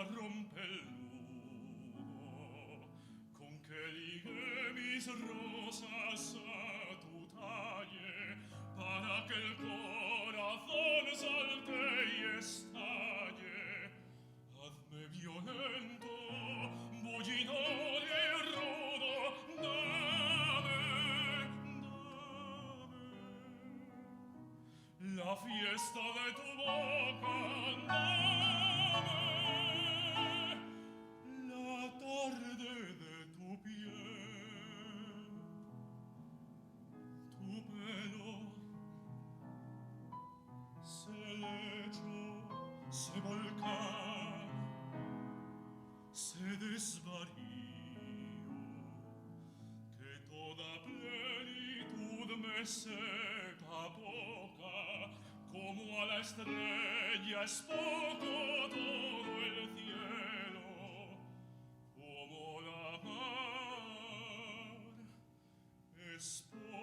rompe el nudo con que ligué mis rosas a tu talle para que el corazón salte y estalle. Hazme violento, bullidor y rudo, dame la fiesta de tu boca, dame la tarde de tu piel, tu pelo se lecho, se volcán, se desvarío, que toda plenitud me seca poca, como a la estrella es poco todo el cielo, como la mar es poco